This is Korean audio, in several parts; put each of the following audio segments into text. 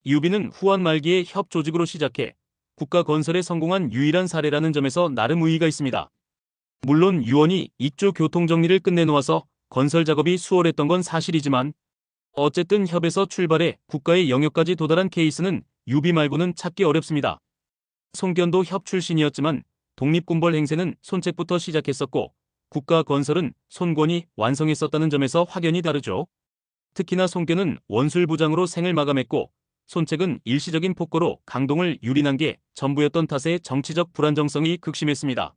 유비는 후한 말기에 협 조직으로 시작해 국가 건설에 성공한 유일한 사례라는 점에서 나름 의의가 있습니다. 물론 유언이 익조 교통 정리를 끝내놓아서 건설 작업이 수월했던 건 사실이지만 어쨌든 협에서 출발해 국가의 영역까지 도달한 케이스는 유비 말고는 찾기 어렵습니다. 손견도 협 출신이었지만 독립군벌 행세는 손책부터 시작했었고 국가 건설은 손권이 완성했었다는 점에서 확연히 다르죠. 특히나 손견은 원술부장으로 생을 마감했고 손책은 일시적인 폭거로 강동을 유린한 게 전부였던 탓에 정치적 불안정성이 극심했습니다.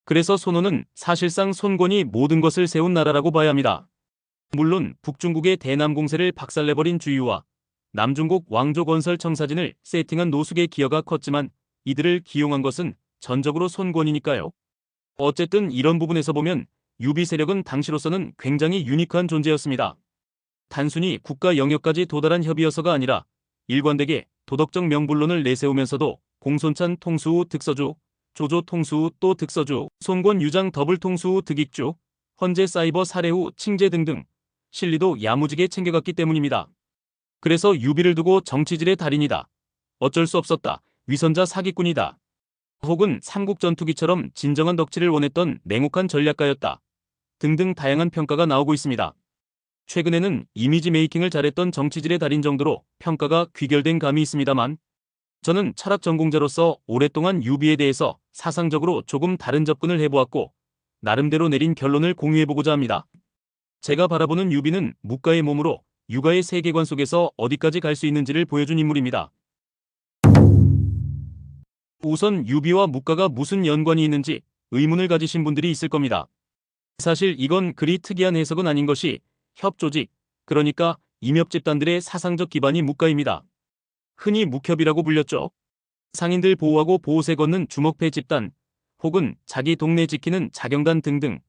그래서 손원은 사실상 손권이 모든 것을 세운 나라라고 봐야 합니다. 물론 북중국의 대남 공세를 박살내버린 주유와 남중국 왕조 건설 청사진을 세팅한 노숙의 기여가 컸지만 이들을 기용한 것은 전적으로 손권이니까요. 어쨌든 이런 부분에서 보면 유비 세력은 당시로서는 굉장히 유니크한 존재였습니다. 단순히 국가 영역까지 도달한 협의여서가 아니라 일관되게 도덕적 명분론을 내세우면서도 공손찬 통수후 득서주, 조조 통수후 또 득서주, 손권 유장 더블 통수후 득익주, 헌재 사이버 사례 후 칭제 등등 실리도 야무지게 챙겨갔기 때문입니다. 그래서 유비를 두고 정치질의 달인이다, 어쩔 수 없었다, 위선자 사기꾼이다, 혹은 삼국전투기처럼 진정한 덕질을 원했던 냉혹한 전략가였다 등등 다양한 평가가 나오고 있습니다. 최근에는 이미지 메이킹을 잘했던 정치질의 달인 정도로 평가가 귀결된 감이 있습니다만 저는 철학 전공자로서 오랫동안 유비에 대해서 사상적으로 조금 다른 접근을 해보았고 나름대로 내린 결론을 공유해보고자 합니다. 제가 바라보는 유비는 묵가의 몸으로 육아의 세계관 속에서 어디까지 갈 수 있는지를 보여준 인물입니다. 우선 유비와 묵가가 무슨 연관이 있는지 의문을 가지신 분들이 있을 겁니다. 사실 이건 그리 특이한 해석은 아닌 것이 협조직, 그러니까 임협집단들의 사상적 기반이 묵가입니다. 흔히 묵협이라고 불렸죠. 상인들 보호하고 보호세 걷는 주먹패 집단, 혹은 자기 동네 지키는 자경단 등등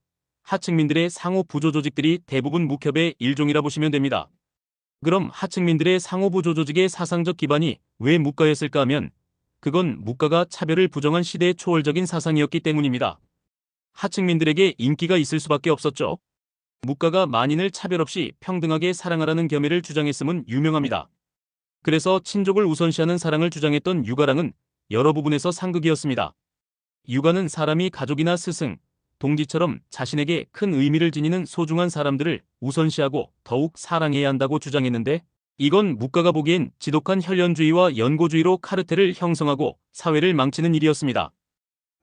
하층민들의 상호 부조 조직들이 대부분 묵협의 일종이라 보시면 됩니다. 그럼 하층민들의 상호 부조 조직의 사상적 기반이 왜 묵가였을까 하면 그건 묵가가 차별을 부정한 시대의 초월적인 사상이었기 때문입니다. 하층민들에게 인기가 있을 수밖에 없었죠. 묵가가 만인을 차별 없이 평등하게 사랑하라는 겸해를 주장했음은 유명합니다. 그래서 친족을 우선시하는 사랑을 주장했던 유가랑은 여러 부분에서 상극이었습니다. 유가는 사람이 가족이나 스승, 동지처럼 자신에게 큰 의미를 지니는 소중한 사람들을 우선시하고 더욱 사랑해야 한다고 주장했는데 이건 묵가가 보기엔 지독한 혈연주의와 연고주의로 카르텔을 형성하고 사회를 망치는 일이었습니다.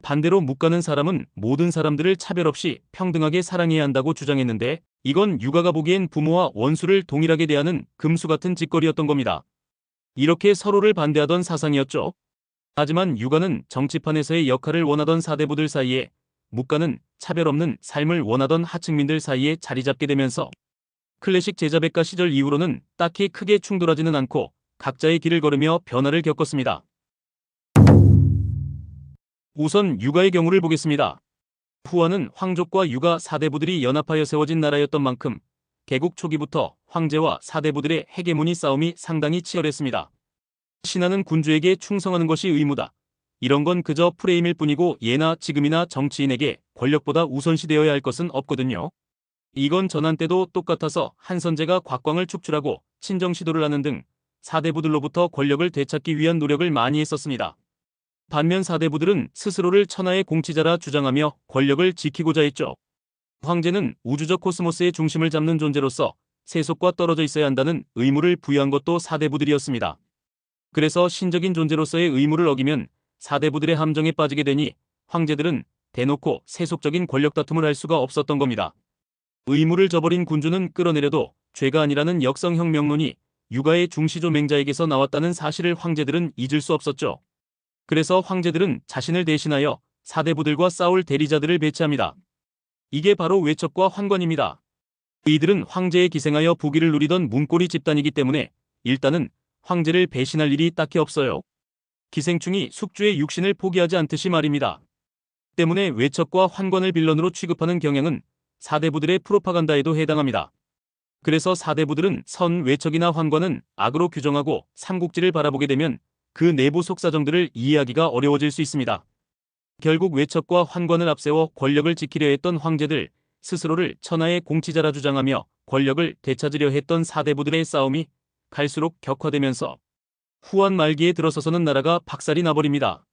반대로 묵가는 사람은 모든 사람들을 차별 없이 평등하게 사랑해야 한다고 주장했는데 이건 유가가 보기엔 부모와 원수를 동일하게 대하는 금수 같은 짓거리였던 겁니다. 이렇게 서로를 반대하던 사상이었죠. 하지만 유가는 정치판에서의 역할을 원하던 사대부들 사이에 묵가는 차별 없는 삶을 원하던 하층민들 사이에 자리 잡게 되면서 클래식 제자백가 시절 이후로는 딱히 크게 충돌하지는 않고 각자의 길을 걸으며 변화를 겪었습니다. 우선 유가의 경우를 보겠습니다. 후한은 황족과 유가 사대부들이 연합하여 세워진 나라였던 만큼 개국 초기부터 황제와 사대부들의 헤게모니 싸움이 상당히 치열했습니다. 신하는 군주에게 충성하는 것이 의무다, 이런 건 그저 프레임일 뿐이고 예나 지금이나 정치인에게 권력보다 우선시되어야 할 것은 없거든요. 이건 전한 때도 똑같아서 한선제가 곽광을 축출하고 친정 시도를 하는 등 사대부들로부터 권력을 되찾기 위한 노력을 많이 했었습니다. 반면 사대부들은 스스로를 천하의 공치자라 주장하며 권력을 지키고자 했죠. 황제는 우주적 코스모스의 중심을 잡는 존재로서 세속과 떨어져 있어야 한다는 의무를 부여한 것도 사대부들이었습니다. 그래서 신적인 존재로서의 의무를 어기면 사대부들의 함정에 빠지게 되니 황제들은 대놓고 세속적인 권력 다툼을 할 수가 없었던 겁니다. 의무를 저버린 군주는 끌어내려도 죄가 아니라는 역성형 명론이 유가의 중시조 맹자에게서 나왔다는 사실을 황제들은 잊을 수 없었죠. 그래서 황제들은 자신을 대신하여 사대부들과 싸울 대리자들을 배치합니다. 이게 바로 외척과 환관입니다. 이들은 황제에 기생하여 부귀를 누리던 문고리 집단이기 때문에 일단은 황제를 배신할 일이 딱히 없어요. 기생충이 숙주의 육신을 포기하지 않듯이 말입니다. 때문에 외척과 환관을 빌런으로 취급하는 경향은 사대부들의 프로파간다에도 해당합니다. 그래서 사대부들은 선 외척이나 환관은 악으로 규정하고 삼국지를 바라보게 되면 그 내부 속사정들을 이해하기가 어려워질 수 있습니다. 결국 외척과 환관을 앞세워 권력을 지키려 했던 황제들, 스스로를 천하의 공치자라 주장하며 권력을 되찾으려 했던 사대부들의 싸움이 갈수록 격화되면서 후한 말기에 들어서서는 나라가 박살이 나버립니다.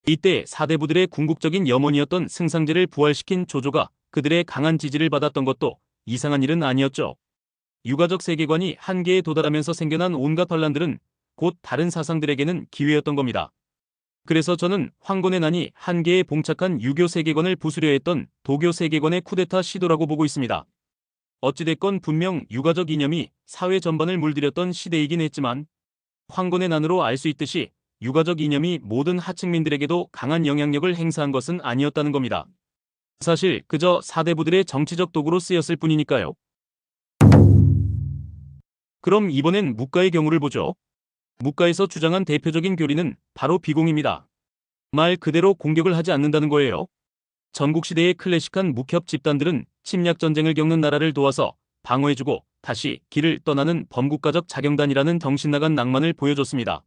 이때 사대부들의 궁극적인 염원이었던 승상제를 부활시킨 조조가 그들의 강한 지지를 받았던 것도 이상한 일은 아니었죠. 유가적 세계관이 한계에 도달하면서 생겨난 온갖 반란들은 곧 다른 사상들에게는 기회였던 겁니다. 그래서 저는 황건의 난이 한계에 봉착한 유교 세계관을 부수려 했던 도교 세계관의 쿠데타 시도라고 보고 있습니다. 어찌됐건 분명 유가적 이념이 사회 전반을 물들였던 시대이긴 했지만 황건의 난으로 알 수 있듯이 유가적 이념이 모든 하층민들에게도 강한 영향력을 행사한 것은 아니었다는 겁니다. 사실 그저 사대부들의 정치적 도구로 쓰였을 뿐이니까요. 그럼 이번엔 묵가의 경우를 보죠. 묵가에서 주장한 대표적인 교리는 바로 비공입니다. 말 그대로 공격을 하지 않는다는 거예요. 전국시대의 클래식한 묵협 집단들은 침략전쟁을 겪는 나라를 도와서 방어해주고 다시 길을 떠나는 범국가적 자경단이라는 정신나간 낭만을 보여줬습니다.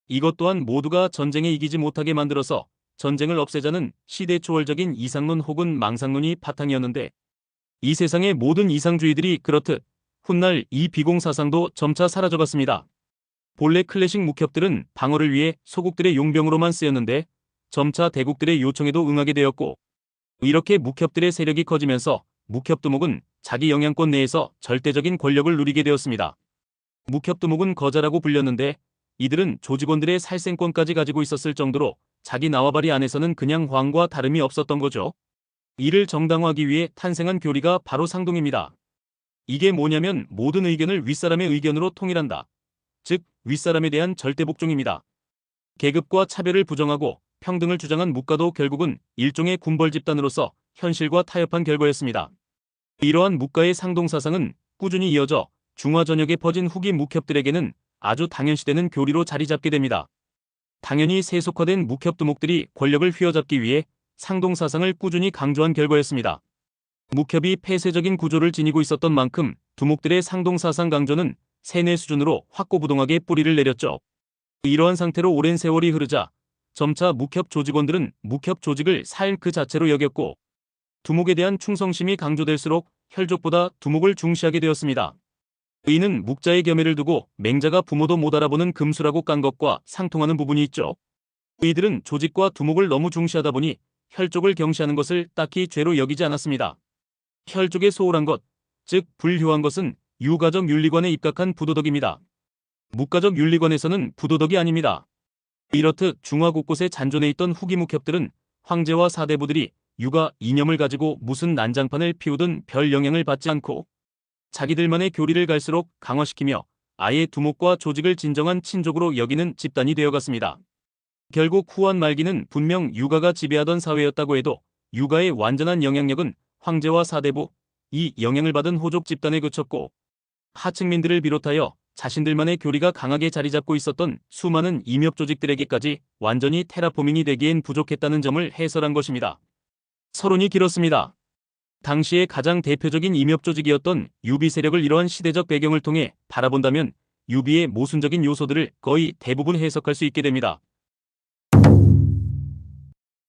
이것 또한 모두가 전쟁에 이기지 못하게 만들어서 전쟁을 없애자는 시대초월적인 이상론 혹은 망상론이 바탕이었는데 이 세상의 모든 이상주의들이 그렇듯 훗날 이 비공사상도 점차 사라져갔습니다. 본래 클래식 묵협들은 방어를 위해 소국들의 용병으로만 쓰였는데 점차 대국들의 요청에도 응하게 되었고 이렇게 묵협들의 세력이 커지면서 묵협두목은 자기 영향권 내에서 절대적인 권력을 누리게 되었습니다. 묵협두목은 거자라고 불렸는데 이들은 조직원들의 살생권까지 가지고 있었을 정도로 자기 나와바리 안에서는 그냥 황과 다름이 없었던 거죠. 이를 정당화하기 위해 탄생한 교리가 바로 상동입니다. 이게 뭐냐면 모든 의견을 윗사람의 의견으로 통일한다. 즉 윗사람에 대한 절대복종입니다. 계급과 차별을 부정하고 평등을 주장한 묵가도 결국은 일종의 군벌 집단으로서 현실과 타협한 결과였습니다. 이러한 묵가의 상동사상은 꾸준히 이어져 중화 전역에 퍼진 후기 묵협들에게는 아주 당연시되는 교리로 자리 잡게 됩니다. 당연히 세속화된 묵협두목들이 권력을 휘어잡기 위해 상동사상을 꾸준히 강조한 결과였습니다. 묵협이 폐쇄적인 구조를 지니고 있었던 만큼 두목들의 상동사상 강조는 세뇌 수준으로 확고부동하게 뿌리를 내렸죠. 이러한 상태로 오랜 세월이 흐르자 점차 묵협 조직원들은 묵협 조직을 삶 그 자체로 여겼고 두목에 대한 충성심이 강조될수록 혈족보다 두목을 중시하게 되었습니다. 이는 묵자의 겸해를 두고 맹자가 부모도 못 알아보는 금수라고 깐 것과 상통하는 부분이 있죠. 이들은 조직과 두목을 너무 중시하다 보니 혈족을 경시하는 것을 딱히 죄로 여기지 않았습니다. 혈족에 소홀한 것, 즉 불효한 것은 유가적 윤리관에 입각한 부도덕입니다. 묵가적 윤리관에서는 부도덕이 아닙니다. 이렇듯 중화 곳곳에 잔존해 있던 후기 묵협들은 황제와 사대부들이 유가 이념을 가지고 무슨 난장판을 피우든 별 영향을 받지 않고 자기들만의 교리를 갈수록 강화시키며 아예 두목과 조직을 진정한 친족으로 여기는 집단이 되어갔습니다. 결국 후한 말기는 분명 유가가 지배하던 사회였다고 해도 유가의 완전한 영향력은 황제와 사대부, 이 영향을 받은 호족 집단에 그쳤고 하층민들을 비롯하여 자신들만의 교리가 강하게 자리잡고 있었던 수많은 임협 조직들에게까지 완전히 테라포밍이 되기엔 부족했다는 점을 해설한 것입니다. 서론이 길었습니다. 당시의 가장 대표적인 임협 조직이었던 유비 세력을 이러한 시대적 배경을 통해 바라본다면 유비의 모순적인 요소들을 거의 대부분 해석할 수 있게 됩니다.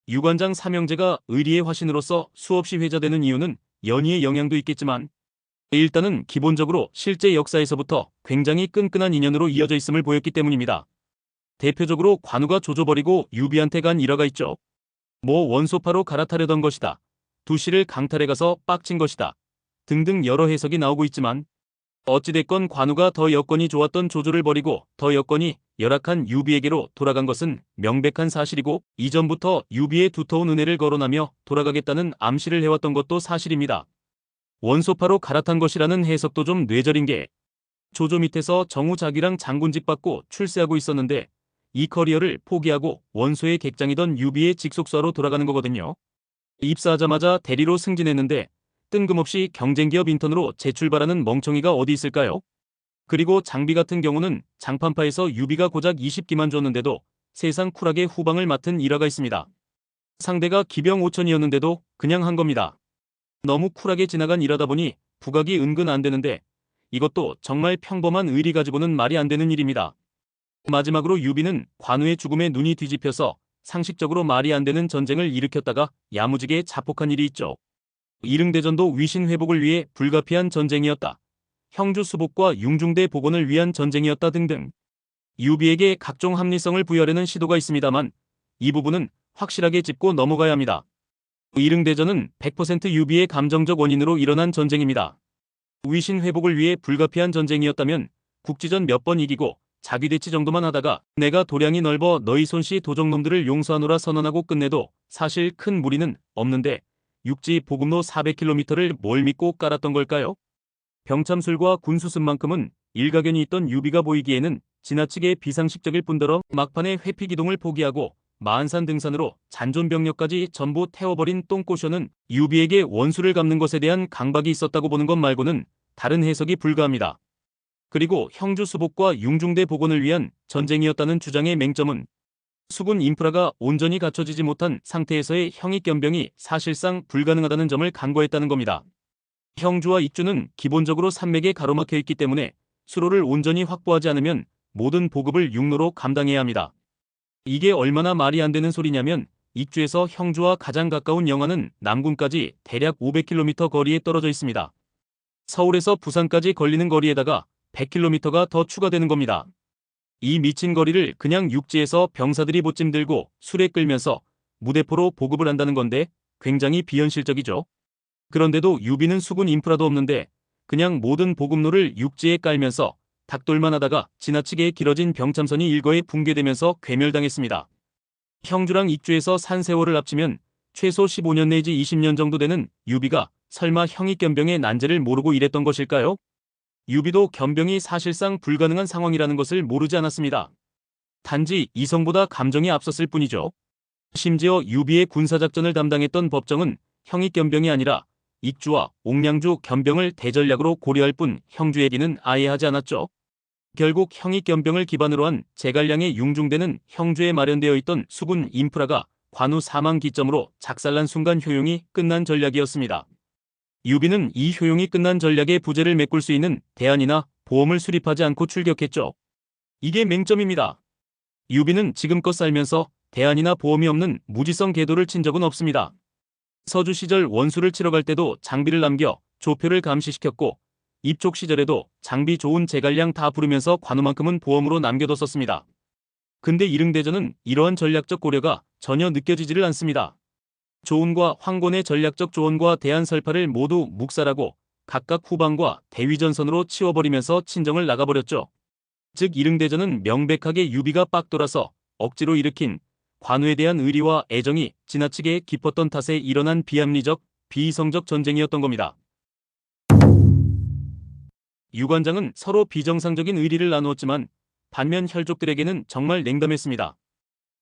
유관장 삼형제가 의리의 화신으로서 수없이 회자되는 이유는 연희의 영향도 있겠지만 일단은 기본적으로 실제 역사에서부터 굉장히 끈끈한 인연으로 이어져 있음을 보였기 때문입니다. 대표적으로 관우가 조져버리고 유비한테 간 일화가 있죠. 뭐 원소파로 갈아타려던 것이다. 두씨를 강탈해 가서 빡친 것이다. 등등 여러 해석이 나오고 있지만 어찌됐건 관우가 더 여건이 좋았던 조조를 버리고 더 여건이 열악한 유비에게로 돌아간 것은 명백한 사실이고 이전부터 유비의 두터운 은혜를 거론하며 돌아가겠다는 암시를 해왔던 것도 사실입니다. 원소파로 갈아탄 것이라는 해석도 좀 뇌절인 게 조조 밑에서 정우작이랑 장군직 받고 출세하고 있었는데 이 커리어를 포기하고 원소의 객장이던 유비의 직속사로 돌아가는 거거든요. 입사하자마자 대리로 승진했는데 뜬금없이 경쟁기업 인턴으로 재출발하는 멍청이가 어디 있을까요? 그리고 장비 같은 경우는 장판파에서 유비가 고작 20기만 줬는데도 세상 쿨하게 후방을 맡은 일화가 있습니다. 상대가 기병 5천이었는데도 그냥 한 겁니다. 너무 쿨하게 지나간 일하다 보니 부각이 은근 안 되는데 이것도 정말 평범한 의리 가지고는 말이 안 되는 일입니다. 마지막으로 유비는 관우의 죽음에 눈이 뒤집혀서 상식적으로 말이 안 되는 전쟁을 일으켰다가 야무지게 자폭한 일이 있죠. 이릉대전도 위신 회복을 위해 불가피한 전쟁이었다. 형주 수복과 융중대 복원을 위한 전쟁이었다 등등. 유비에게 각종 합리성을 부여하려는 시도가 있습니다만 이 부분은 확실하게 짚고 넘어가야 합니다. 이릉대전은 100% 유비의 감정적 원인으로 일어난 전쟁입니다. 위신 회복을 위해 불가피한 전쟁이었다면 국지전 몇 번 이기고 자기대치 정도만 하다가 내가 도량이 넓어 너희 손씨 도적놈들을 용서하노라 선언하고 끝내도 사실 큰 무리는 없는데 육지 보급로 400km를 뭘 믿고 깔았던 걸까요? 병참술과 군수습만큼은 일가견이 있던 유비가 보이기에는 지나치게 비상식적일 뿐더러 막판에 회피기동을 포기하고 마한산 등산으로 잔존병력까지 전부 태워버린 똥꼬쇼는 유비에게 원수를 갚는 것에 대한 강박이 있었다고 보는 것 말고는 다른 해석이 불가합니다. 그리고 형주 수복과 융중대 복원을 위한 전쟁이었다는 주장의 맹점은 수군 인프라가 온전히 갖춰지지 못한 상태에서의 형익견병이 사실상 불가능하다는 점을 간과했다는 겁니다. 형주와 익주는 기본적으로 산맥에 가로막혀 있기 때문에 수로를 온전히 확보하지 않으면 모든 보급을 육로로 감당해야 합니다. 이게 얼마나 말이 안 되는 소리냐면 익주에서 형주와 가장 가까운 영안은 남군까지 대략 500km 거리에 떨어져 있습니다. 서울에서 부산까지 걸리는 거리에다가 100km가 더 추가되는 겁니다. 이 미친 거리를 그냥 육지에서 병사들이 보찜 들고 수레 끌면서 무대포로 보급을 한다는 건데 굉장히 비현실적이죠. 그런데도 유비는 수군 인프라도 없는데 그냥 모든 보급로를 육지에 깔면서 닭돌만 하다가 지나치게 길어진 병참선이 일거에 붕괴되면서 괴멸당했습니다. 형주랑 익주에서 산 세월을 합치면 최소 15년 내지 20년 정도 되는 유비가 설마 형익견병의 난제를 모르고 이랬던 것일까요? 유비도 견병이 사실상 불가능한 상황이라는 것을 모르지 않았습니다. 단지 이성보다 감정이 앞섰을 뿐이죠. 심지어 유비의 군사작전을 담당했던 법정은 형익견병이 아니라 익주와 옥량주 견병을 대전략으로 고려할 뿐 형주 얘기는 아예 하지 않았죠. 결국 형익견병을 기반으로 한 제갈량의 융중대는 형주에 마련되어 있던 수군 인프라가 관우 사망 기점으로 작살난 순간 효용이 끝난 전략이었습니다. 유비는 이 효용이 끝난 전략의 부재를 메꿀 수 있는 대안이나 보험을 수립하지 않고 출격했죠. 이게 맹점입니다. 유비는 지금껏 살면서 대안이나 보험이 없는 무지성 궤도를 친 적은 없습니다. 서주 시절 원수를 치러 갈 때도 장비를 남겨 조표를 감시시켰고 입촉 시절에도 장비 좋은 제갈량 다 부르면서 관우만큼은 보험으로 남겨뒀었습니다. 근데 이릉대전은 이러한 전략적 고려가 전혀 느껴지지를 않습니다. 조은과 황곤의 전략적 조언과 대한설파를 모두 묵살하고 각각 후방과 대위전선으로 치워버리면서 친정을 나가버렸죠. 즉 이릉대전은 명백하게 유비가 빡 돌아서 억지로 일으킨 관우에 대한 의리와 애정이 지나치게 깊었던 탓에 일어난 비합리적, 비이성적 전쟁이었던 겁니다. 유관장은 서로 비정상적인 의리를 나누었지만 반면 혈족들에게는 정말 냉담했습니다.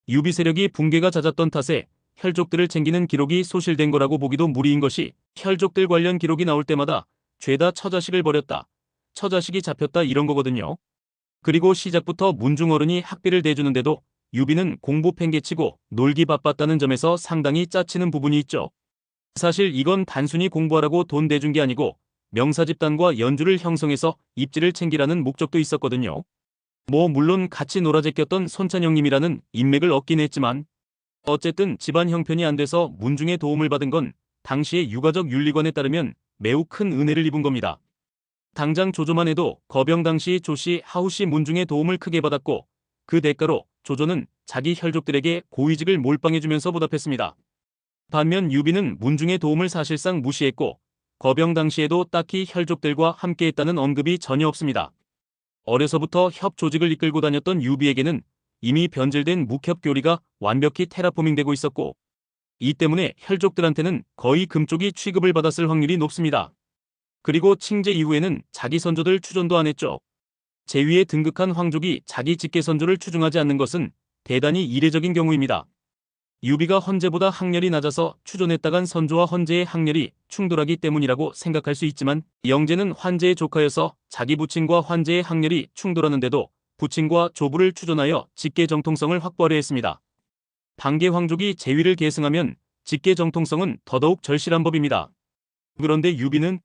유비 세력이 붕괴가 잦았던 탓에 혈족들을 챙기는 기록이 소실된 거라고 보기도 무리인 것이 혈족들 관련 기록이 나올 때마다 죄다 처자식을 버렸다, 처자식이 잡혔다 이런 거거든요. 그리고 시작부터 문중어른이 학비를 대주는데도 유비는 공부 팽개치고 놀기 바빴다는 점에서 상당히 짜치는 부분이 있죠. 사실 이건 단순히 공부하라고 돈 대준 게 아니고 명사집단과 연주를 형성해서 입지를 챙기라는 목적도 있었거든요. 물론 같이 놀아 제꼈던 손찬영님이라는 인맥을 얻긴 했지만 어쨌든 집안 형편이 안 돼서 문중의 도움을 받은 건 당시의 유가적 윤리관에 따르면 매우 큰 은혜를 입은 겁니다. 당장 조조만 해도 거병 당시 조씨, 하우씨 문중의 도움을 크게 받았고 그 대가로 조조는 자기 혈족들에게 고위직을 몰빵해주면서 보답했습니다. 반면 유비는 문중의 도움을 사실상 무시했고 거병 당시에도 딱히 혈족들과 함께했다는 언급이 전혀 없습니다. 어려서부터 협 조직을 이끌고 다녔던 유비에게는 이미 변질된 묵협 교리가 완벽히 테라포밍되고 있었고 이 때문에 혈족들한테는 거의 금쪽이 취급을 받았을 확률이 높습니다. 그리고 칭제 이후에는 자기 선조들 추존도 안 했죠. 제위에 등극한 황족이 자기 직계 선조를 추중하지 않는 것은 대단히 이례적인 경우입니다. 유비가 헌제보다 학렬이 낮아서 추존했다간 선조와 헌제의 학렬이 충돌하기 때문이라고 생각할 수 있지만 영제는 환제의 조카여서 자기 부친과 환제의 학렬이 충돌하는데도 부친과 조부를 추존하여 직계 정통성을 확보하려 했습니다. 반계 황족이 제위를 계승하면 직계 정통성은 더더욱 절실한 법입니다. 그런데 유비는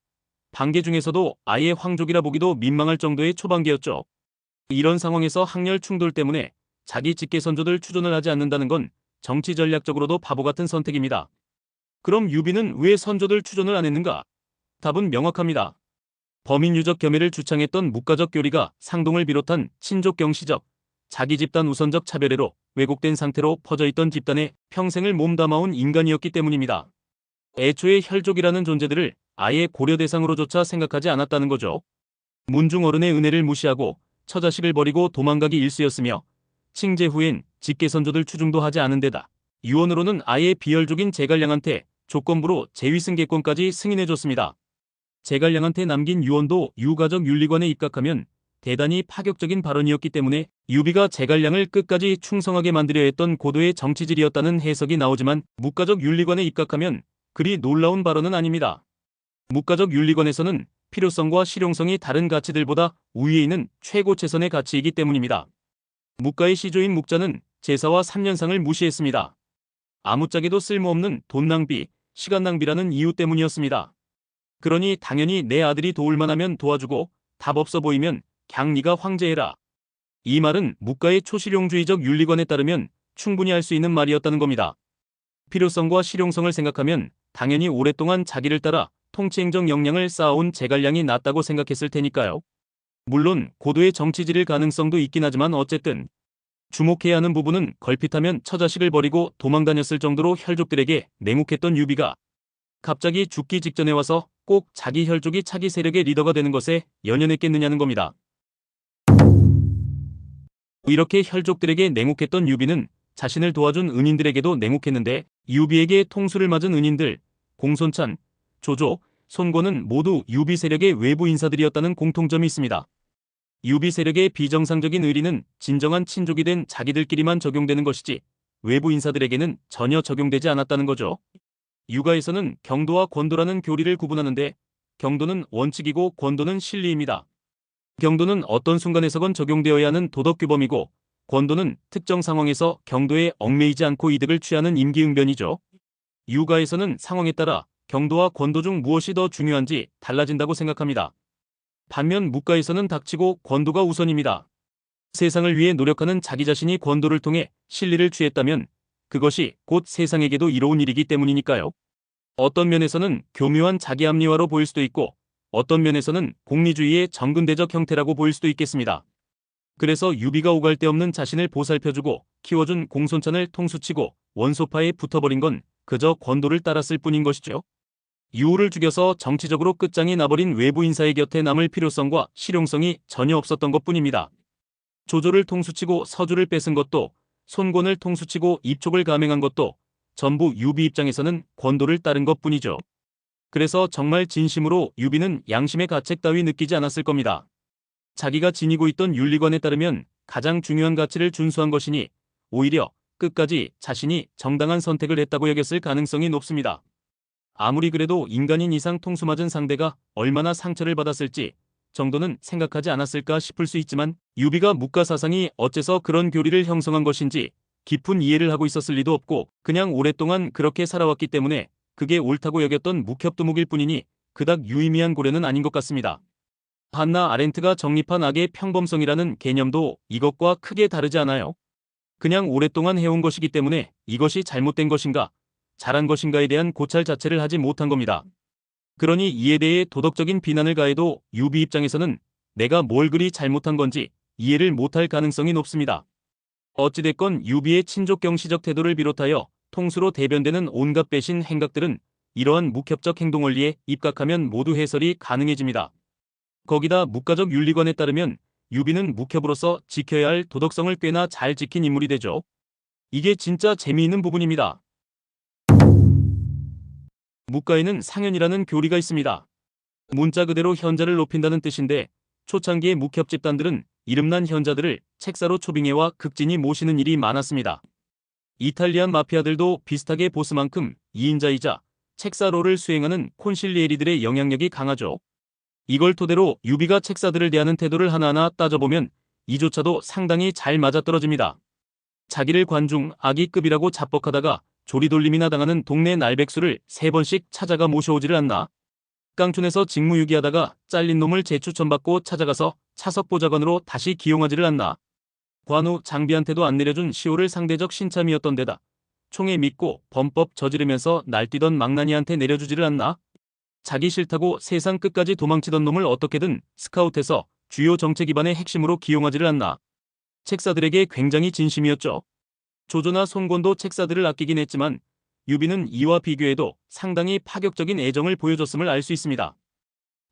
반계 중에서도 아예 황족이라 보기도 민망할 정도의 초반계였죠. 이런 상황에서 학렬 충돌 때문에 자기 직계 선조들 추존을 하지 않는다는 건 정치 전략적으로도 바보 같은 선택입니다. 그럼 유비는 왜 선조들 추존을 안 했는가? 답은 명확합니다. 범인유적 겸해를 주창했던 묵가적 교리가 상동을 비롯한 친족 경시적, 자기 집단 우선적 차별애로 왜곡된 상태로 퍼져있던 집단에 평생을 몸담아온 인간이었기 때문입니다. 애초에 혈족이라는 존재들을 아예 고려 대상으로조차 생각하지 않았다는 거죠. 문중 어른의 은혜를 무시하고 처자식을 버리고 도망가기 일쑤였으며 칭제 후엔 직계선조들 추중도 하지 않은 데다 유언으로는 아예 비혈족인 제갈량한테 조건부로 제위승계권까지 승인해줬습니다. 제갈량한테 남긴 유언도 유가적 윤리관에 입각하면 대단히 파격적인 발언이었기 때문에 유비가 제갈량을 끝까지 충성하게 만들려 했던 고도의 정치질이었다는 해석이 나오지만 묵가적 윤리관에 입각하면 그리 놀라운 발언은 아닙니다. 묵가적 윤리관에서는 필요성과 실용성이 다른 가치들보다 우위에 있는 최고 최선의 가치이기 때문입니다. 묵가의 시조인 묵자는 제사와 3년상을 무시했습니다. 아무짝에도 쓸모없는 돈 낭비, 시간 낭비라는 이유 때문이었습니다. 그러니 당연히 내 아들이 도울만 하면 도와주고 답 없어 보이면 갱 네가 황제해라. 이 말은 묵가의 초실용주의적 윤리관에 따르면 충분히 할 수 있는 말이었다는 겁니다. 필요성과 실용성을 생각하면 당연히 오랫동안 자기를 따라 통치행정 역량을 쌓아온 제갈량이 낫다고 생각했을 테니까요. 물론 고도의 정치질일 가능성도 있긴 하지만 어쨌든 주목해야 하는 부분은 걸핏하면 처자식을 버리고 도망다녔을 정도로 혈족들에게 냉혹했던 유비가 갑자기 죽기 직전에 와서 꼭 자기 혈족이 차기 세력의 리더가 되는 것에 연연했겠느냐는 겁니다. 이렇게 혈족들에게 냉혹했던 유비는 자신을 도와준 은인들에게도 냉혹했는데 유비에게 통수를 맞은 은인들, 공손찬, 조조, 손권은 모두 유비 세력의 외부 인사들이었다는 공통점이 있습니다. 유비 세력의 비정상적인 의리는 진정한 친족이 된 자기들끼리만 적용되는 것이지 외부 인사들에게는 전혀 적용되지 않았다는 거죠. 유가에서는 경도와 권도라는 교리를 구분하는데 경도는 원칙이고 권도는 실리입니다. 경도는 어떤 순간에서건 적용되어야 하는 도덕규범이고 권도는 특정 상황에서 경도에 얽매이지 않고 이득을 취하는 임기응변이죠. 유가에서는 상황에 따라 경도와 권도 중 무엇이 더 중요한지 달라진다고 생각합니다. 반면 묵가에서는 닥치고 권도가 우선입니다. 세상을 위해 노력하는 자기 자신이 권도를 통해 실리를 취했다면 그것이 곧 세상에게도 이로운 일이기 때문이니까요. 어떤 면에서는 교묘한 자기 합리화로 보일 수도 있고 어떤 면에서는 공리주의의 정근대적 형태라고 보일 수도 있겠습니다. 그래서 유비가 오갈 데 없는 자신을 보살펴주고 키워준 공손찬을 통수치고 원소파에 붙어버린 건 그저 권도를 따랐을 뿐인 것이죠. 유호를 죽여서 정치적으로 끝장이 나버린 외부 인사의 곁에 남을 필요성과 실용성이 전혀 없었던 것뿐입니다. 조조를 통수치고 서주를 뺏은 것도 손권을 통수치고 입촉을 감행한 것도 전부 유비 입장에서는 권도를 따른 것뿐이죠. 그래서 정말 진심으로 유비는 양심의 가책 따위 느끼지 않았을 겁니다. 자기가 지니고 있던 윤리관에 따르면 가장 중요한 가치를 준수한 것이니 오히려 끝까지 자신이 정당한 선택을 했다고 여겼을 가능성이 높습니다. 아무리 그래도 인간인 이상 통수맞은 상대가 얼마나 상처를 받았을지 정도는 생각하지 않았을까 싶을 수 있지만 유비가 묵가 사상이 어째서 그런 교리를 형성한 것인지 깊은 이해를 하고 있었을 리도 없고 그냥 오랫동안 그렇게 살아왔기 때문에 그게 옳다고 여겼던 묵협두묵일 뿐이니 그닥 유의미한 고려는 아닌 것 같습니다. 한나 아렌트가 정립한 악의 평범성이라는 개념도 이것과 크게 다르지 않아요. 그냥 오랫동안 해온 것이기 때문에 이것이 잘못된 것인가, 잘한 것인가에 대한 고찰 자체를 하지 못한 겁니다. 그러니 이에 대해 도덕적인 비난을 가해도 유비 입장에서는 내가 뭘 그리 잘못한 건지 이해를 못할 가능성이 높습니다. 어찌됐건 유비의 친족경시적 태도를 비롯하여 통수로 대변되는 온갖 배신 행각들은 이러한 묵협적 행동 원리에 입각하면 모두 해설이 가능해집니다. 거기다 묵가적 윤리관에 따르면 유비는 묵협으로서 지켜야 할 도덕성을 꽤나 잘 지킨 인물이 되죠. 이게 진짜 재미있는 부분입니다. 묵가에는 상현이라는 교리가 있습니다. 문자 그대로 현자를 높인다는 뜻인데 초창기의 묵협 집단들은 이름난 현자들을 책사로 초빙해와 극진히 모시는 일이 많았습니다. 이탈리안 마피아들도 비슷하게 보스만큼 2인자이자 책사로를 수행하는 콘실리에리들의 영향력이 강하죠. 이걸 토대로 유비가 책사들을 대하는 태도를 하나하나 따져보면 이조차도 상당히 잘 맞아떨어집니다. 자기를 관중 아기급이라고 자뻑하다가 조리돌림이나 당하는 동네 날백수를 3번씩 찾아가 모셔오지를 않나? 깡촌에서 직무유기하다가 잘린 놈을 재추천받고 찾아가서 차석보좌관으로 다시 기용하지를 않나? 관우 장비한테도 안 내려준 시호를 상대적 신참이었던 데다 총에 믿고 범법 저지르면서 날뛰던 망나니한테 내려주지를 않나? 자기 싫다고 세상 끝까지 도망치던 놈을 어떻게든 스카웃해서 주요 정책 기반의 핵심으로 기용하지를 않나? 책사들에게 굉장히 진심이었죠. 조조나 송곤도 책사들을 아끼긴 했지만 유비는 이와 비교해도 상당히 파격적인 애정을 보여줬음을 알 수 있습니다.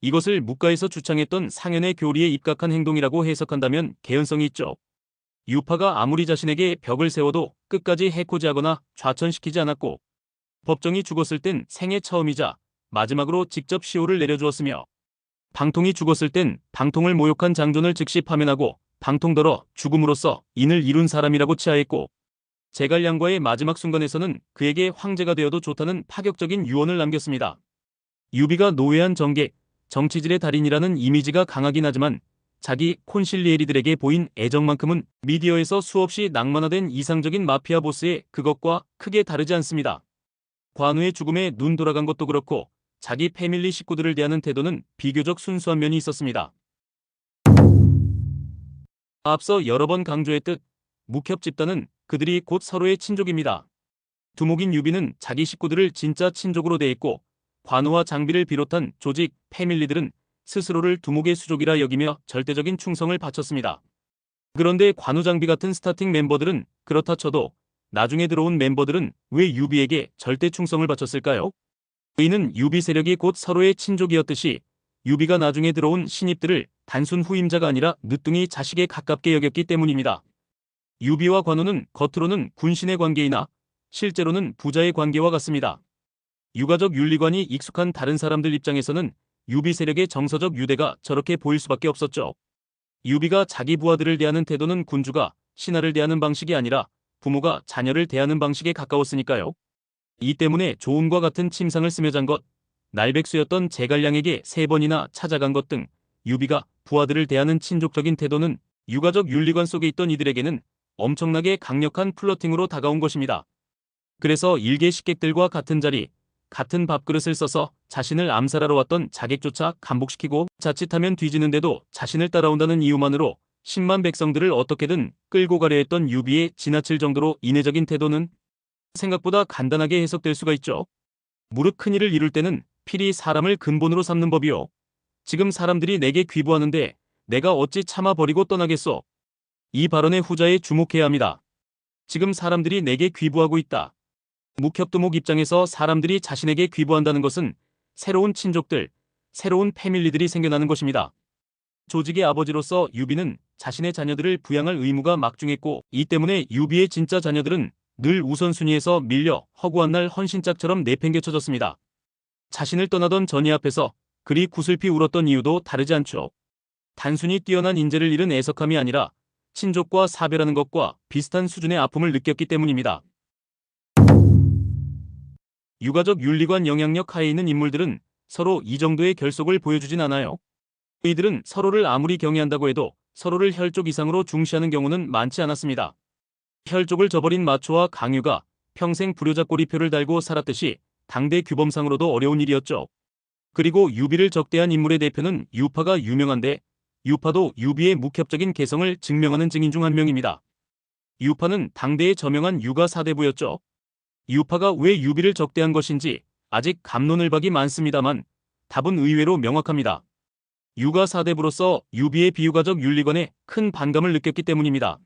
이것을 묵가에서 주창했던 상현의 교리에 입각한 행동이라고 해석한다면 개연성이 있죠. 유파가 아무리 자신에게 벽을 세워도 끝까지 해코지하거나 좌천시키지 않았고, 법정이 죽었을 땐 생애 처음이자 마지막으로 직접 시호를 내려주었으며, 방통이 죽었을 땐 방통을 모욕한 장존을 즉시 파면하고 방통더러 죽음으로써 인을 이룬 사람이라고 치하했고, 제갈량과의 마지막 순간에서는 그에게 황제가 되어도 좋다는 파격적인 유언을 남겼습니다. 유비가 노회한 정객, 정치질의 달인이라는 이미지가 강하긴 하지만 자기 콘실리에리들에게 보인 애정만큼은 미디어에서 수없이 낭만화된 이상적인 마피아 보스의 그것과 크게 다르지 않습니다. 관우의 죽음에 눈 돌아간 것도 그렇고 자기 패밀리 식구들을 대하는 태도는 비교적 순수한 면이 있었습니다. 앞서 여러 번 강조했듯 묵협 집단은 그들이 곧 서로의 친족입니다. 두목인 유비는 자기 식구들을 진짜 친족으로 대했고, 관우와 장비를 비롯한 조직, 패밀리들은 스스로를 두목의 수족이라 여기며 절대적인 충성을 바쳤습니다. 그런데 관우 장비 같은 스타팅 멤버들은 그렇다 쳐도 나중에 들어온 멤버들은 왜 유비에게 절대 충성을 바쳤을까요? 이는 유비 세력이 곧 서로의 친족이었듯이 유비가 나중에 들어온 신입들을 단순 후임자가 아니라 늦둥이 자식에 가깝게 여겼기 때문입니다. 유비와 관우는 겉으로는 군신의 관계이나 실제로는 부자의 관계와 같습니다. 유가적 윤리관이 익숙한 다른 사람들 입장에서는 유비 세력의 정서적 유대가 저렇게 보일 수밖에 없었죠. 유비가 자기 부하들을 대하는 태도는 군주가 신하를 대하는 방식이 아니라 부모가 자녀를 대하는 방식에 가까웠으니까요. 이 때문에 조은과 같은 침상을 쓰며 잔 것, 날백수였던 제갈량에게 3번이나 찾아간 것 등 유비가 부하들을 대하는 친족적인 태도는 유가적 윤리관 속에 있던 이들에게는 엄청나게 강력한 플러팅으로 다가온 것입니다. 그래서 일개 식객들과 같은 자리, 같은 밥그릇을 써서 자신을 암살하러 왔던 자객조차 감복시키고 자칫하면 뒤지는데도 자신을 따라온다는 이유만으로 10만 백성들을 어떻게든 끌고 가려 했던 유비의 지나칠 정도로 인외적인 태도는 생각보다 간단하게 해석될 수가 있죠. 무릇 큰일을 이룰 때는 필히 사람을 근본으로 삼는 법이요. 지금 사람들이 내게 귀부하는데 내가 어찌 참아버리고 떠나겠소. 이 발언의 후자에 주목해야 합니다. 지금 사람들이 내게 귀부하고 있다. 묵협두목 입장에서 사람들이 자신에게 귀부한다는 것은 새로운 친족들, 새로운 패밀리들이 생겨나는 것입니다. 조직의 아버지로서 유비는 자신의 자녀들을 부양할 의무가 막중했고, 이 때문에 유비의 진짜 자녀들은 늘 우선순위에서 밀려 허구한 날 헌신짝처럼 내팽개쳐졌습니다. 자신을 떠나던 전이 앞에서 그리 구슬피 울었던 이유도 다르지 않죠. 단순히 뛰어난 인재를 잃은 애석함이 아니라 친족과 사별하는 것과 비슷한 수준의 아픔을 느꼈기 때문입니다. 유가적 윤리관 영향력 하에 있는 인물들은 서로 이 정도의 결속을 보여주진 않아요. 이들은 서로를 아무리 경애한다고 해도 서로를 혈족 이상으로 중시하는 경우는 많지 않았습니다. 혈족을 저버린 마초와 강유가 평생 불효자 꼬리표를 달고 살았듯이 당대 규범상으로도 어려운 일이었죠. 그리고 유비를 적대한 인물의 대표는 유파가 유명한데, 유파도 유비의 묵협적인 개성을 증명하는 증인 중 한 명입니다. 유파는 당대의 저명한 유가 사대부였죠. 유파가 왜 유비를 적대한 것인지 아직 갑론을박이 많습니다만 답은 의외로 명확합니다. 유가 사대부로서 유비의 비유가적 윤리관에 큰 반감을 느꼈기 때문입니다.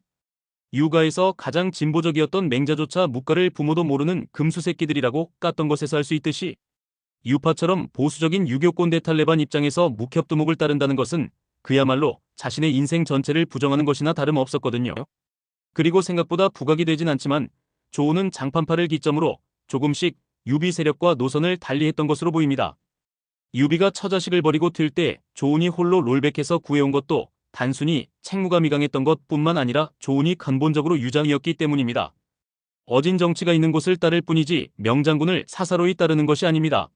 유가에서 가장 진보적이었던 맹자조차 묵가를 부모도 모르는 금수새끼들이라고 깠던 것에서 알 수 있듯이 유파처럼 보수적인 유교꼰대 탈레반 입장에서 묵협두목을 따른다는 것은 그야말로 자신의 인생 전체를 부정하는 것이나 다름없었거든요. 그리고 생각보다 부각이 되진 않지만 조우는 장판파를 기점으로 조금씩 유비 세력과 노선을 달리했던 것으로 보입니다. 유비가 처자식을 버리고 튈 때 조운이 홀로 롤백해서 구해온 것도 단순히 책무감이 강했던 것뿐만 아니라 조운이 근본적으로 유장이었기 때문입니다. 어진 정치가 있는 곳을 따를 뿐이지 명장군을 사사로이 따르는 것이 아닙니다.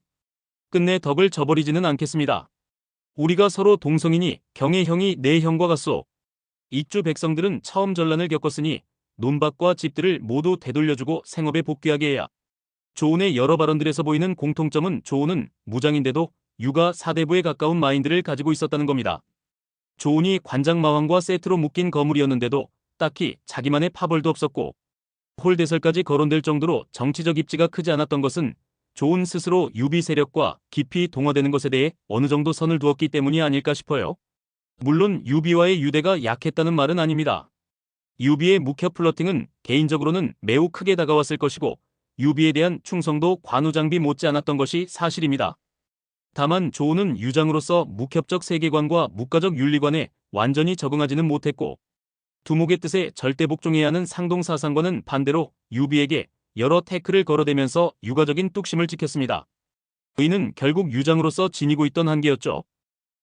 끝내 덕을 저버리지는 않겠습니다. 우리가 서로 동성이니 경의 형이 내 형과 같소. 이주 백성들은 처음 전란을 겪었으니 논밭과 집들을 모두 되돌려주고 생업에 복귀하게 해야. 조운의 여러 발언들에서 보이는 공통점은 조운은 무장인데도 유가 사대부에 가까운 마인드를 가지고 있었다는 겁니다. 조운이 관장마왕과 세트로 묶인 거물이었는데도 딱히 자기만의 파벌도 없었고 홀대설까지 거론될 정도로 정치적 입지가 크지 않았던 것은 조운 스스로 유비 세력과 깊이 동화되는 것에 대해 어느 정도 선을 두었기 때문이 아닐까 싶어요. 물론 유비와의 유대가 약했다는 말은 아닙니다. 유비의 묵협 플러팅은 개인적으로는 매우 크게 다가왔을 것이고 유비에 대한 충성도 관우장비 못지 않았던 것이 사실입니다. 다만 조우는 유장으로서 묵협적 세계관과 묵가적 윤리관에 완전히 적응하지는 못했고 두목의 뜻에 절대 복종해야 하는 상동사상과는 반대로 유비에게 여러 태클을 걸어대면서 유가적인 뚝심을 지켰습니다. 이는 결국 유장으로서 지니고 있던 한계였죠.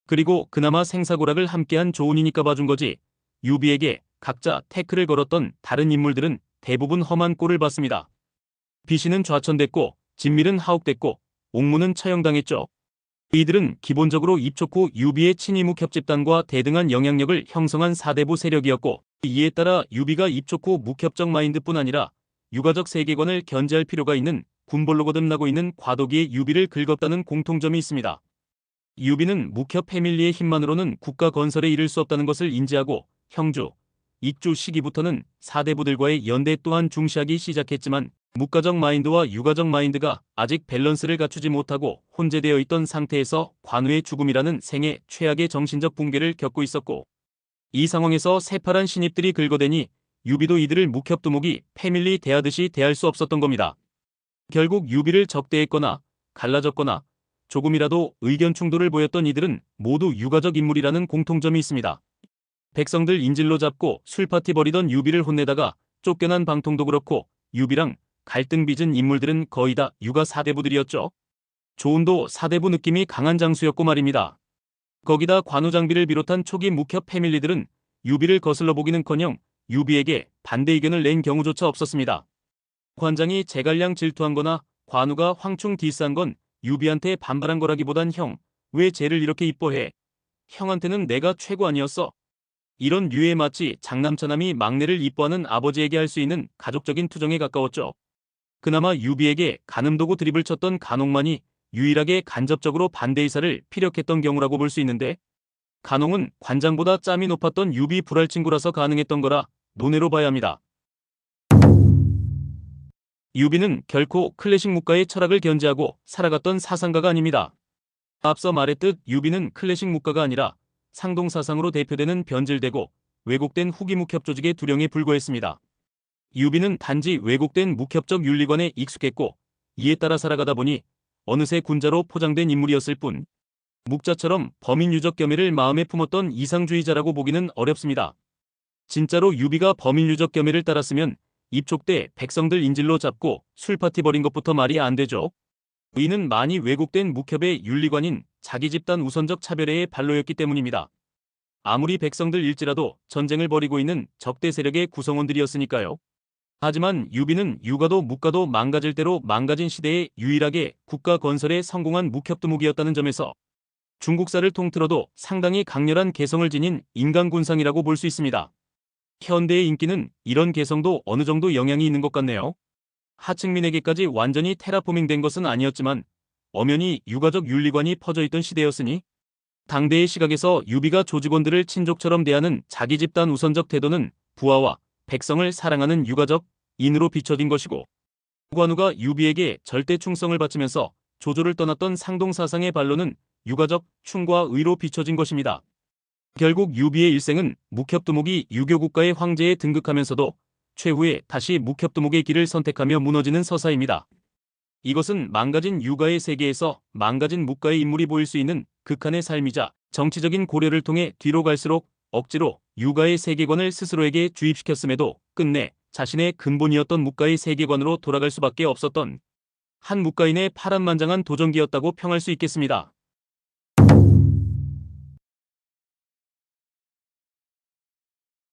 그리고 그나마 생사고락을 함께한 조운이니까 봐준 거지 유비에게 각자 태클을 걸었던 다른 인물들은 대부분 험한 꼴을 봤습니다. 비신은 좌천됐고 진밀은 하옥됐고 옥무는 처형당했죠. 이들은 기본적으로 입촉후 유비의 친이묵협 집단과 대등한 영향력을 형성한 사대부 세력이었고 이에 따라 유비가 입촉후 묵협적 마인드뿐 아니라 유가적 세계관을 견제할 필요가 있는 군벌로 거듭나고 있는 과도기의 유비를 긁었다는 공통점이 있습니다. 유비는 묵협 패밀리의 힘만으로는 국가 건설에 이를 수 없다는 것을 인지하고 형주, 익주 시기부터는 사대부들과의 연대 또한 중시하기 시작했지만 묵가적 마인드와 유가적 마인드가 아직 밸런스를 갖추지 못하고 혼재되어 있던 상태에서 관우의 죽음이라는 생애 최악의 정신적 붕괴를 겪고 있었고 이 상황에서 새파란 신입들이 긁어대니 유비도 이들을 묵협두목이 패밀리 대하듯이 대할 수 없었던 겁니다. 결국 유비를 적대했거나 갈라졌거나 조금이라도 의견 충돌을 보였던 이들은 모두 유가적 인물이라는 공통점이 있습니다. 백성들 인질로 잡고 술파티 벌이던 유비를 혼내다가 쫓겨난 방통도 그렇고 유비랑 갈등 빚은 인물들은 거의 다 유가 사대부들이었죠. 조운도 사대부 느낌이 강한 장수였고 말입니다. 거기다 관우장비를 비롯한 초기 묵협 패밀리들은 유비를 거슬러 보기는커녕 유비에게 반대 의견을 낸 경우조차 없었습니다. 관장이 제갈량 질투한 거나 관우가 황충 디스한 건 유비한테 반발한 거라기보단 형, 왜 쟤를 이렇게 이뻐해? 형한테는 내가 최고 아니었어? 이런 류에 마치 장남차남이 막내를 이뻐하는 아버지에게 할 수 있는 가족적인 투정에 가까웠죠. 그나마 유비에게 간음도구 드립을 쳤던 간홍만이 유일하게 간접적으로 반대 의사를 피력했던 경우라고 볼 수 있는데 간홍은 관장보다 짬이 높았던 유비 불알 친구라서 가능했던 거라 논외로 봐야 합니다. 유비는 결코 클래식 묵가의 철학을 견지하고 살아갔던 사상가가 아닙니다. 앞서 말했듯 유비는 클래식 묵가가 아니라 상동사상으로 대표되는 변질되고 왜곡된 후기 묵협 조직의 두령에 불과했습니다. 유비는 단지 왜곡된 묵협적 윤리관에 익숙했고 이에 따라 살아가다 보니 어느새 군자로 포장된 인물이었을 뿐 묵자처럼 범인유적 겸해를 마음에 품었던 이상주의자라고 보기는 어렵습니다. 진짜로 유비가 범인유적 겸해를 따랐으면 입촉 때 백성들 인질로 잡고 술파티 벌인 것부터 말이 안 되죠. 이는 많이 왜곡된 묵협의 윤리관인 자기 집단 우선적 차별의 발로였기 때문입니다. 아무리 백성들일지라도 전쟁을 벌이고 있는 적대 세력의 구성원들이었으니까요. 하지만 유비는 유가도 묵가도 망가질 대로 망가진 시대에 유일하게 국가 건설에 성공한 묵협두목이었다는 점에서 중국사를 통틀어도 상당히 강렬한 개성을 지닌 인간군상이라고 볼 수 있습니다. 현대의 인기는 이런 개성도 어느 정도 영향이 있는 것 같네요. 하층민에게까지 완전히 테라포밍된 것은 아니었지만 엄연히 유가적 윤리관이 퍼져있던 시대였으니 당대의 시각에서 유비가 조직원들을 친족처럼 대하는 자기 집단 우선적 태도는 부하와 백성을 사랑하는 유가적 인으로 비춰진 것이고 관우가 유비에게 절대 충성을 바치면서 조조를 떠났던 상동사상의 발로는 유가적 충과 의로 비춰진 것입니다. 결국 유비의 일생은 묵협두목이 유교국가의 황제에 등극하면서도 최후에 다시 묵협두목의 길을 선택하며 무너지는 서사입니다. 이것은 망가진 유가의 세계에서 망가진 묵가의 인물이 보일 수 있는 극한의 삶이자 정치적인 고려를 통해 뒤로 갈수록 억지로 유가의 세계관을 스스로에게 주입시켰음에도 끝내 자신의 근본이었던 묵가의 세계관으로 돌아갈 수밖에 없었던 한 묵가인의 파란만장한 도전기였다고 평할 수 있겠습니다.